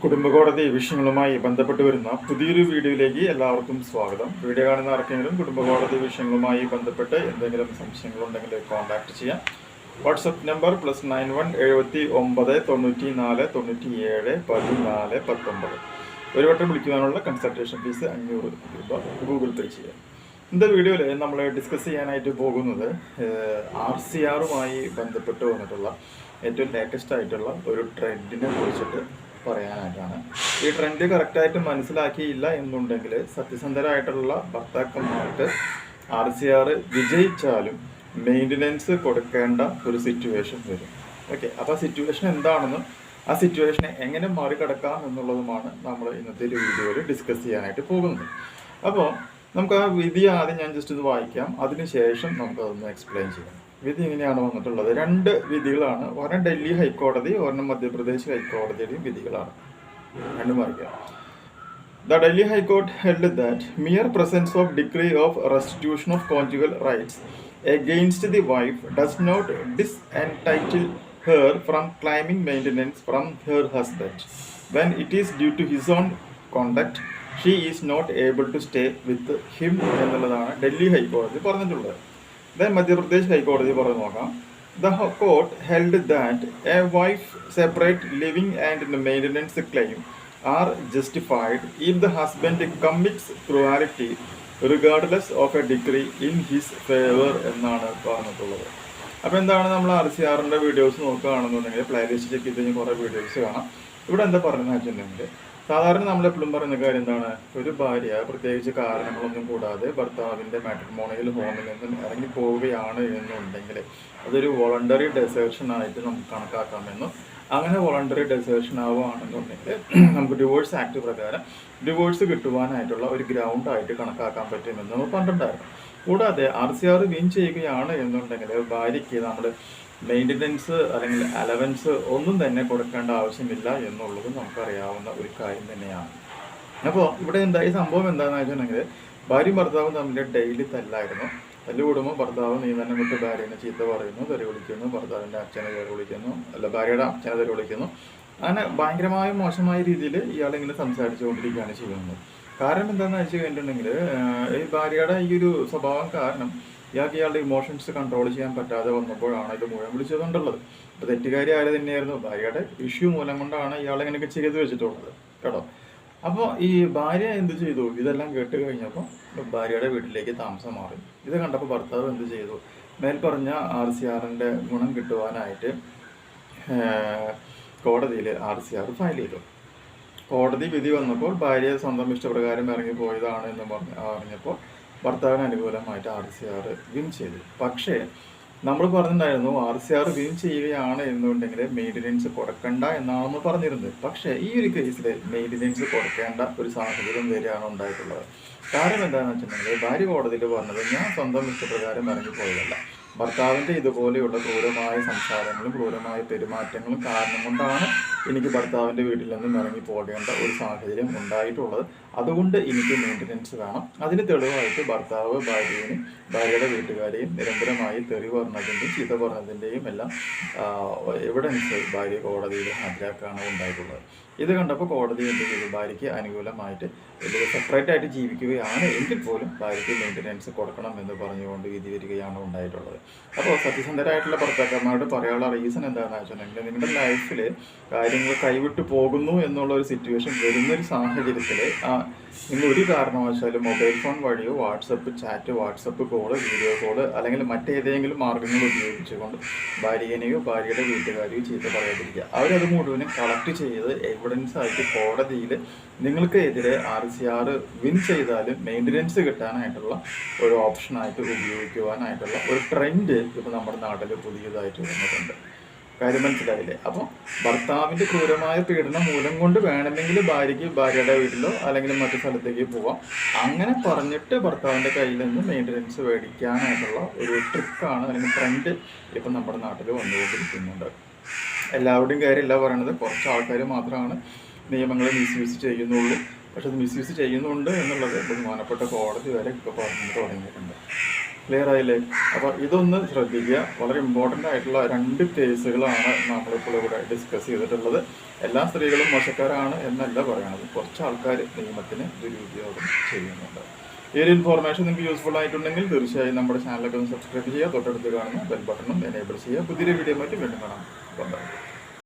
കുടുംബകോടതി വിഷയങ്ങളുമായി ബന്ധപ്പെട്ട് വരുന്ന പുതിയൊരു വീഡിയോയിലേക്ക് എല്ലാവർക്കും സ്വാഗതം. വീഡിയോ കാണുന്ന ആർക്കെങ്കിലും കുടുംബകോടതി വിഷയങ്ങളുമായി ബന്ധപ്പെട്ട് എന്തെങ്കിലും സംശയങ്ങളുണ്ടെങ്കിൽ കോൺടാക്ട് ചെയ്യാം. WhatsApp number +91 79 94 97 14 19. ഒരു വട്ടം വിളിക്കുവാനുള്ള കൺസൾട്ടേഷൻ ഫീസ് 500 രൂപ ഗൂഗിൾ പേ ചെയ്യാം. ഇന്നത്തെ വീഡിയോയിൽ നമ്മൾ ഡിസ്കസ് ചെയ്യാനായിട്ട് പോകുന്നത് RCRുമായി ബന്ധപ്പെട്ട് വന്നിട്ടുള്ള ഏറ്റവും ലേറ്റസ്റ്റ് ആയിട്ടുള്ള ഒരു ട്രെൻഡിനെ കുറിച്ചിട്ട് പറയാനായിട്ടാണ്. ഈ ട്രെൻഡ് കറക്റ്റായിട്ട് മനസ്സിലാക്കിയില്ല എന്നുണ്ടെങ്കിൽ സത്യസന്ധരായിട്ടുള്ള ഭർത്താക്കന്മാർക്ക് RCR വിജയിച്ചാലും മെയിൻ്റനൻസ് കൊടുക്കേണ്ട ഒരു സിറ്റുവേഷൻ വരും. ഓക്കെ, അപ്പോൾ ആ സിറ്റുവേഷൻ എന്താണെന്നും ആ സിറ്റുവേഷനെ എങ്ങനെ മറികടക്കാം എന്നുള്ളതുമാണ് നമ്മൾ ഇന്നത്തെ ഒരു വീഡിയോയിൽ ഡിസ്കസ് ചെയ്യാനായിട്ട് പോകുന്നത്. അപ്പോൾ നമുക്ക് ആ വിധി ആദ്യം ഞാൻ ജസ്റ്റ് ഒന്ന് വായിക്കാം, അതിനുശേഷം നമുക്കതൊന്ന് എക്സ്പ്ലെയിൻ ചെയ്യാം. വിധി ഇങ്ങനെയാണ് വന്നിട്ടുള്ളത്. 2 വിധികളാണ്. ഒരെണ്ണം ഡൽഹി ഹൈക്കോടതി, ഒരെണ്ണം മധ്യപ്രദേശ് ഹൈക്കോടതിയുടെയും വിധികളാണ്. രണ്ടും വായിക്കാം. The Delhi High Court held that mere presence of decree of restitution of conjugal rights against the wife does not disentitle her from claiming maintenance from her husband. When it is due to his own conduct, she is not able to stay with him എന്നുള്ളതാണ് ഡൽഹി ഹൈക്കോടതി പറഞ്ഞിട്ടുള്ളത്. Then Madhya Pradesh ഹൈക്കോടതി പറഞ്ഞു നോക്കാം. The court held that a wife separate living and maintenance claim are justified if the husband commits cruelty regardless of a decree in his favor എന്നാണ് പറഞ്ഞിട്ടുള്ളത്. അപ്പോൾ എന്താണ്, നമ്മൾ RCRന്റെ വീഡിയോസ് നോക്കുകയാണെന്നുണ്ടെങ്കിൽ പ്ലേലിസ്റ്റ് ചെക്ക് ചെയ്ത് കുറേ വീഡിയോസ് കാണാം. ഇവിടെ എന്താ പറയുന്നത് വെച്ചിട്ടുണ്ടെങ്കിൽ, സാധാരണ നമ്മളെപ്പോഴും പറയുന്ന കാര്യം എന്താണ്, ഒരു ഭാര്യ പ്രത്യേകിച്ച് കാരണങ്ങളൊന്നും കൂടാതെ ഭർത്താവിൻ്റെ മാട്രിമോണിയൽ ഹോമിൽ നിന്നും ഇറങ്ങി പോവുകയാണ് എന്നുണ്ടെങ്കിൽ അതൊരു വോളണ്ടറി ഡെസേർഷൻ ആയിട്ട് നമുക്ക് കണക്കാക്കാമെന്നും, അങ്ങനെ വോളണ്ടറി ഡെസേർഷൻ ആവുകയാണെന്നുണ്ടെങ്കിൽ നമുക്ക് ഡിവോഴ്സ് ആക്ട് പ്രകാരം ഡിവോഴ്സ് കിട്ടുവാനായിട്ടുള്ള ഒരു ഗ്രൗണ്ടായിട്ട് കണക്കാക്കാൻ പറ്റുമെന്ന് നമ്മൾ പറഞ്ഞിട്ടുണ്ടായിരുന്നു. കൂടാതെ RCR വിൻ ചെയ്യുകയാണ് എന്നുണ്ടെങ്കിൽ ഭാര്യയ്ക്ക് നമ്മൾ മെയിൻ്റനൻസ് അല്ലെങ്കിൽ അലവൻസ് ഒന്നും തന്നെ കൊടുക്കേണ്ട ആവശ്യമില്ല എന്നുള്ളത് നമുക്കറിയാവുന്ന ഒരു കാര്യം തന്നെയാണ്. അപ്പോൾ ഇവിടെ എന്തായി സംഭവം എന്താണെന്ന് വെച്ചിട്ടുണ്ടെങ്കിൽ, ഭാര്യയും ഭർത്താവും തമ്മിൽ ഡെയിലി തല്ലായിരുന്നു. തല്ല് കൂടുമ്പോൾ ഭർത്താവ് നീ തന്നെ വിട്ട് ഭാര്യനെ ചീത്ത പറയുന്നു, തെറി വിളിക്കുന്നു, ഭർത്താവിൻ്റെ അച്ഛനെ തെറി വിളിക്കുന്നു, ഭാര്യയുടെ അച്ഛനെ തെറി വിളിക്കുന്നു. അങ്ങനെ ഭയങ്കരമായ മോശമായ രീതിയിൽ ഇയാളിങ്ങനെ സംസാരിച്ചുകൊണ്ടിരിക്കുകയാണ് ചെയ്യുന്നത്. കാരണം എന്താണെന്ന് വെച്ച് കഴിഞ്ഞിട്ടുണ്ടെങ്കിൽ, ഈ ഭാര്യയുടെ ഈ ഒരു സ്വഭാവം കാരണം ഇയാളുടെ ഇമോഷൻസ് കൺട്രോൾ ചെയ്യാൻ പറ്റാതെ വന്നപ്പോഴാണ് ഇത് മുഴുവൻ വിളിച്ചതുകൊണ്ടുള്ളത്. അപ്പോൾ തെറ്റുകാരി ആര് തന്നെയായിരുന്നു, ഭാര്യയുടെ ഇഷ്യൂ മൂലം കൊണ്ടാണ് ഇയാളെങ്ങനെയൊക്കെ ചെയ്ത് വെച്ചിട്ടുള്ളത് കേട്ടോ. അപ്പോൾ ഈ ഭാര്യ എന്ത് ചെയ്തു, ഇതെല്ലാം കേട്ട് കഴിഞ്ഞപ്പോൾ ഭാര്യയുടെ വീട്ടിലേക്ക് താമസം മാറി. ഇത് കണ്ടപ്പോൾ ഭർത്താവ് എന്ത് ചെയ്തു, മേൽപ്പറഞ്ഞ RCRന്റെ ഗുണം കിട്ടുവാനായിട്ട് കോടതിയിൽ RCR ഫയൽ ചെയ്തു. കോടതി വിധി വന്നപ്പോൾ ഭാര്യ സ്വന്തം ഇഷ്ടപ്രകാരം ഇറങ്ങിപ്പോയതാണ് എന്ന് അറിഞ്ഞപ്പോൾ ഭർത്താവിന് അനുകൂലമായിട്ട് RCR വിൻ ചെയ്തു. പക്ഷേ നമ്മൾ പറഞ്ഞിട്ടുണ്ടായിരുന്നു RCR വിൻ ചെയ്യുകയാണ് എന്നുണ്ടെങ്കിൽ മെയിൻ്റനൻസ് കൊടുക്കണ്ട എന്നാണ് നമ്മൾ പറഞ്ഞിരുന്നത്. പക്ഷേ ഈ ഒരു കേസിൽ മെയിൻ്റനൻസ് കൊടുക്കേണ്ട ഒരു സാഹചര്യം വരെയാണ് ഉണ്ടായിട്ടുള്ളത്. കാരണം എന്താണെന്ന് വെച്ചിട്ടുണ്ടെങ്കിൽ, ഭാര്യ കോടതിയിൽ പറഞ്ഞത് ഞാൻ സ്വന്തം ഇഷ്ടപ്രകാരം ഇറങ്ങിപ്പോയതല്ല, ഭർത്താവിൻ്റെ ഇതുപോലെയുള്ള ക്രൂരമായ സംസാരങ്ങളും ക്രൂരമായ പെരുമാറ്റങ്ങളും കാരണം കൊണ്ടാണ് എനിക്ക് ഭർത്താവിൻ്റെ വീട്ടിൽ നിന്നും ഇറങ്ങി പോകേണ്ട ഒരു സാഹചര്യം ഉണ്ടായിട്ടുള്ളത്. അതുകൊണ്ട് എനിക്ക് മെയിൻ്റനൻസ് വേണം. അതിന് തെളിവായിട്ട് ഭർത്താവ് ഭാര്യയെയും ഭാര്യയുടെ വീട്ടുകാരെയും നിരന്തരമായി തെറി പറഞ്ഞതിൻ്റെയും ചീത്ത പറഞ്ഞതിൻ്റെയും എല്ലാം എവിഡൻസ് ഭാര്യ കോടതിയിൽ ഹാജരാക്കാണ് ഉണ്ടായിട്ടുള്ളത്. ഇത് കണ്ടപ്പോൾ കോടതി എന്ത് ചെയ്തു, ഭാര്യയ്ക്ക് അനുകൂലമായിട്ട് ഇതിൽ സെപ്പറേറ്റ് ആയിട്ട് ജീവിക്കുകയാണ് എങ്കിൽ പോലും ഭാര്യയ്ക്ക് മെയിൻ്റനൻസ് കൊടുക്കണം എന്ന് പറഞ്ഞുകൊണ്ട് വിധി വരികയാണ് ഉണ്ടായിട്ടുള്ളത്. അപ്പോൾ സത്യസന്ധരായിട്ടുള്ള ഭർത്താക്കന്മാരോട് പറയാനുള്ള റീസൺ എന്താണെന്ന് വെച്ചിട്ടുണ്ടെങ്കിൽ, നിങ്ങളുടെ ലൈഫിൽ കാര്യങ്ങൾ കൈവിട്ട് പോകുന്നു എന്നുള്ള ഒരു സിറ്റുവേഷൻ വരുന്നൊരു സാഹചര്യത്തിൽ നിങ്ങൾ ഒരു കാരണവശാലും മൊബൈൽ ഫോൺ വഴിയോ WhatsApp chat, WhatsApp call, video call അല്ലെങ്കിൽ മറ്റേതെങ്കിലും മാർഗങ്ങൾ ഉപയോഗിച്ചുകൊണ്ട് ഭാര്യനെയോ ഭാര്യയുടെ വീട്ടുകാരെയോ ചീത്ത പറയാതിരിക്കുക. അവരത് മുഴുവനും കളക്ട് ചെയ്ത് എവിഡൻസ് ആയിട്ട് കോടതിയിൽ നിങ്ങൾക്ക് എതിരെ RCR വിൻ ചെയ്താലും മെയിൻ്റനൻസ് കിട്ടാനായിട്ടുള്ള ഒരു ഓപ്ഷനായിട്ട് ഉപയോഗിക്കുവാനായിട്ടുള്ള ഒരു ട്രെൻഡ് ഇപ്പോൾ നമ്മുടെ നാട്ടിൽ പുതിയതായിട്ട് വന്നിട്ടുണ്ട്. കാര്യം മനസ്സിലായില്ലേ? അപ്പോൾ ഭർത്താവിൻ്റെ ക്രൂരമായ പീഡനം മൂലം കൊണ്ട് വേണമെങ്കിൽ ഭാര്യയ്ക്ക് ഭാര്യയുടെ വീട്ടിലോ അല്ലെങ്കിൽ മറ്റു സ്ഥലത്തേക്ക് പോവാം. അങ്ങനെ പറഞ്ഞിട്ട് ഭർത്താവിൻ്റെ കയ്യിൽ നിന്ന് മെയിൻ്റനൻസ് മേടിക്കാനായിട്ടുള്ള ഒരു ട്രിക്കാണ് അല്ലെങ്കിൽ ട്രെൻഡ് ഇപ്പം നമ്മുടെ നാട്ടിൽ വന്നുകൊണ്ടിരിക്കുന്നുണ്ട്. എല്ലാവരുടെയും കാര്യമല്ല പറയണത്, കുറച്ച് ആൾക്കാർ മാത്രമാണ് നിയമങ്ങൾ മിസ്യൂസ് ചെയ്യുന്നുള്ളൂ. പക്ഷെ അത് മിസ്യൂസ് ചെയ്യുന്നുണ്ട് എന്നുള്ളത് ബഹുമാനപ്പെട്ട കോടതി വരെ ഇപ്പോൾ പറഞ്ഞു തുടങ്ങിയിട്ടുണ്ട്. ക്ലിയർ ആയില്ലേ? അപ്പോൾ ഇതൊന്ന് ശ്രദ്ധിക്കുക. വളരെ ഇമ്പോർട്ടൻ്റ് ആയിട്ടുള്ള 2 കേസുകളാണ് നമ്മളിപ്പോൾ ഇവിടെ ഡിസ്കസ് ചെയ്തിട്ടുള്ളത്. എല്ലാ സ്ത്രീകളും മോശക്കാരാണ് എന്നല്ല പറയണത്. കുറച്ച് ആൾക്കാർ നിയമത്തിന് ദുരുപയോഗം ചെയ്യുന്നുണ്ട്. ഈ ഒരു ഇൻഫോർമേഷൻ നിങ്ങൾക്ക് യൂസ്ഫുൾ ആയിട്ടുണ്ടെങ്കിൽ തീർച്ചയായും നമ്മുടെ ചാനലൊക്കെ ഒന്ന് സബ്സ്ക്രൈബ് ചെയ്യുക. തൊട്ടടുത്ത് കാണുന്ന ബെൽ ബട്ടണും എനേബിൾ ചെയ്യുക. പുതിയൊരു വീഡിയോ ആയിട്ട് വീണ്ടും കാണാം. ബൈ.